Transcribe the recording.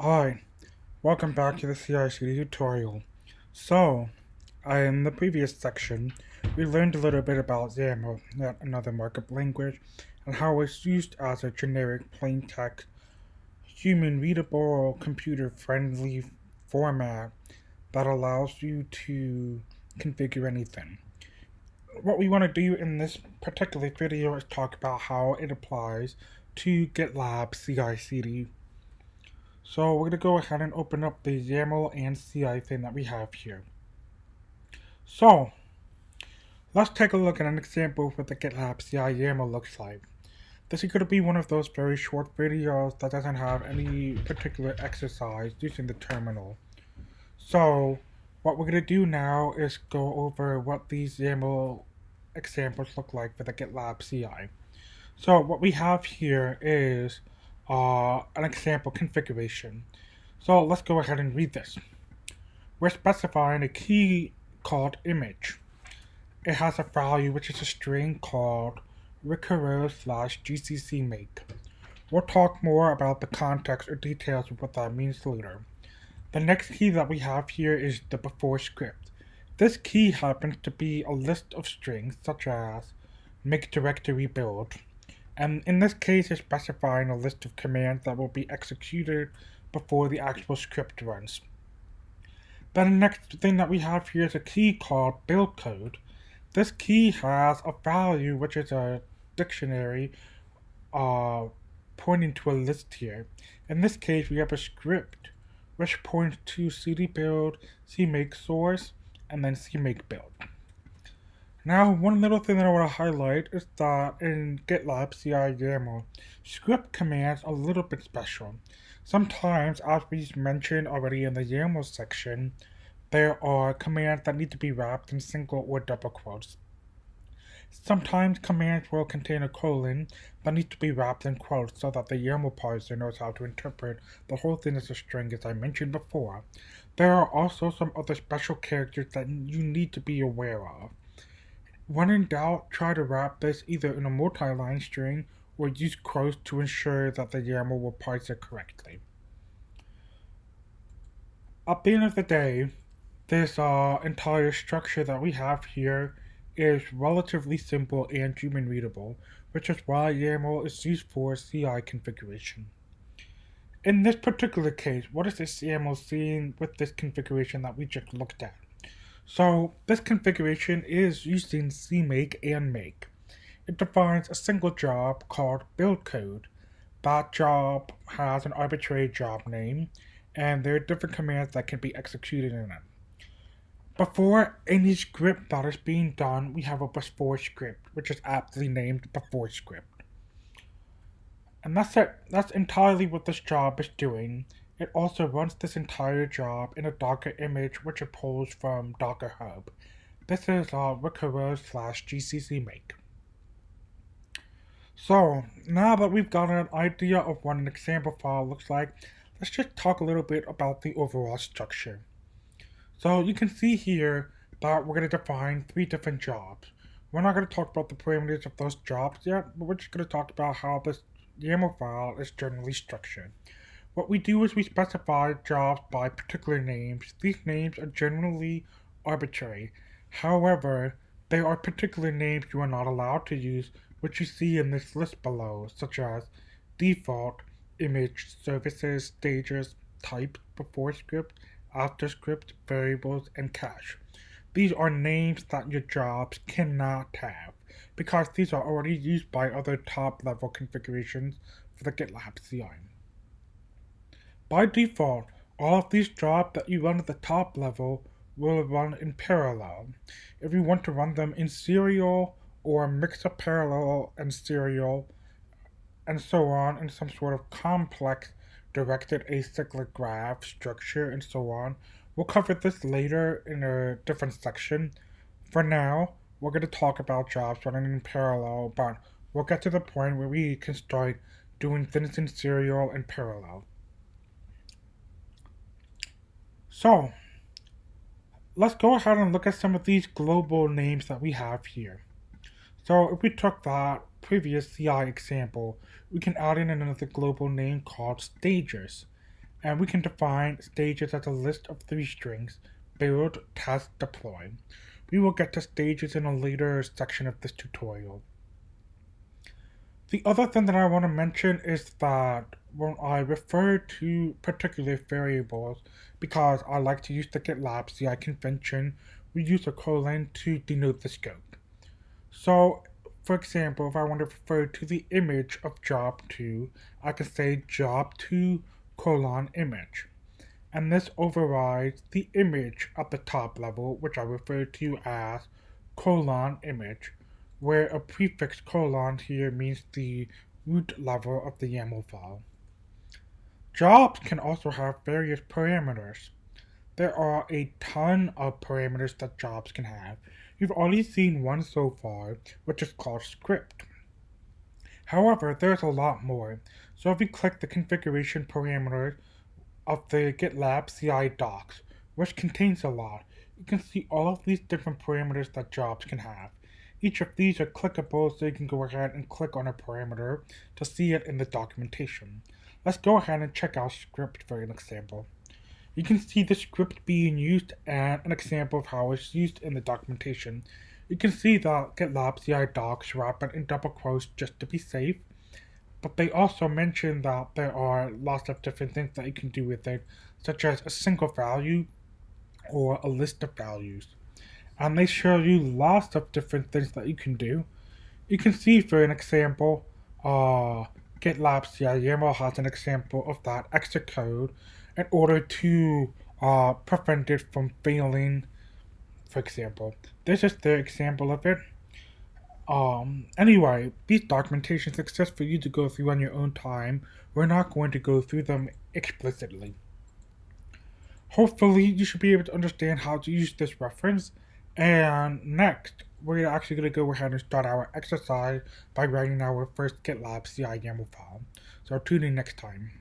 Hi, welcome back to the CI/CD tutorial. So, in the previous section, we learned a little bit about YAML, yet another markup language, and how it's used as a generic plain text, human-readable, computer-friendly format that allows you to configure anything. What we want to do in this particular video is talk about how it applies to GitLab CI/CD. So we're going to go ahead and open up the YAML and CI thing that we have here. So let's take a look at an example of what the GitLab CI YAML looks like. This is going to be one of those very short videos that doesn't have any particular exercise using the terminal. So what we're going to do now is go over what these YAML examples look like for the GitLab CI. So what we have here is an example configuration. So let's go ahead and read this. We're specifying a key called image. It has a value which is a string called /gcc_make. We'll talk more about the context or details of what that means later. The next key that we have here is the before script. This key happens to be a list of strings such as make directory build, and in this case it's specifying a list of commands that will be executed before the actual script runs. Then the next thing that we have here is a key called build code. This key has a value which is a dictionary pointing to a list here. In this case we have a script which points to cd build, cmake source, and then cmake build. Now, one little thing that I want to highlight is that in GitLab CI YAML, script commands are a little bit special. Sometimes, as we mentioned already in the YAML section, there are commands that need to be wrapped in single or double quotes. Sometimes commands will contain a colon that needs to be wrapped in quotes so that the YAML parser knows how to interpret the whole thing as a string, as I mentioned before. There are also some other special characters that you need to be aware of. When in doubt, try to wrap this either in a multi-line string or use quotes to ensure that the YAML will parse it correctly. At the end of the day, this entire structure that we have here is relatively simple and human readable, which is why YAML is used for CI configuration. In this particular case, what is this YAML seeing with this configuration that we just looked at? So this configuration is using cmake and make. It defines a single job called build code. That job has an arbitrary job name, and there are different commands that can be executed in it. Before any script that is being done, we have a before script, which is aptly named before script. And that's it. That's entirely what this job is doing. It also runs this entire job in a Docker image which it pulls from Docker Hub. This is /gcc_make. So, now that we've got an idea of what an example file looks like, let's just talk a little bit about the overall structure. So you can see here that we're going to define 3 different jobs. We're not going to talk about the parameters of those jobs yet, but we're just going to talk about how this YAML file is generally structured. What we do is we specify jobs by particular names. These names are generally arbitrary. However, there are particular names you are not allowed to use, which you see in this list below, such as default, image, services, stages, type, before script, after script, variables, and cache. These are names that your jobs cannot have, because these are already used by other top-level configurations for the GitLab CI. By default, all of these jobs that you run at the top level will run in parallel. If you want to run them in serial or a mix of parallel and serial, and so on, in some sort of complex directed acyclic graph structure and so on, we'll cover this later in a different section. For now, we're going to talk about jobs running in parallel, but we'll get to the point where we can start doing things in serial and parallel. So, let's go ahead and look at some of these global names that we have here. So if we took that previous CI example, we can add in another global name called stages. And we can define stages as a list of 3 strings: build, test, deploy. We will get to stages in a later section of this tutorial. The other thing that I want to mention is that when I refer to particular variables, because I like to use the GitLab CI convention, we use a colon to denote the scope. So, for example, if I want to refer to the image of job2, I can say job2 colon image. And this overrides the image at the top level, which I refer to as colon image, where a prefix colon here means the root level of the YAML file. Jobs can also have various parameters. There are a ton of parameters that jobs can have. You've already seen one so far, which is called script. However, there's a lot more. So if you click the configuration parameters of the GitLab CI docs, which contains a lot, you can see all of these different parameters that jobs can have. Each of these are clickable, so you can go ahead and click on a parameter to see it in the documentation. Let's go ahead and check out script for an example. You can see the script being used and an example of how it's used in the documentation. You can see that GitLab CI docs wrap it in double quotes just to be safe, but they also mention that there are lots of different things that you can do with it, such as a single value or a list of values. And they show you lots of different things that you can do. You can see, for an example, GitLab CI YAML has an example of that extra code in order to prevent it from failing, for example. This is their example of it. Anyway, these documentations exist for you to go through on your own time. We're not going to go through them explicitly. Hopefully, you should be able to understand how to use this reference. And next, we're actually going to go ahead and start our exercise by writing our first GitLab CI YAML file. So tune in next time.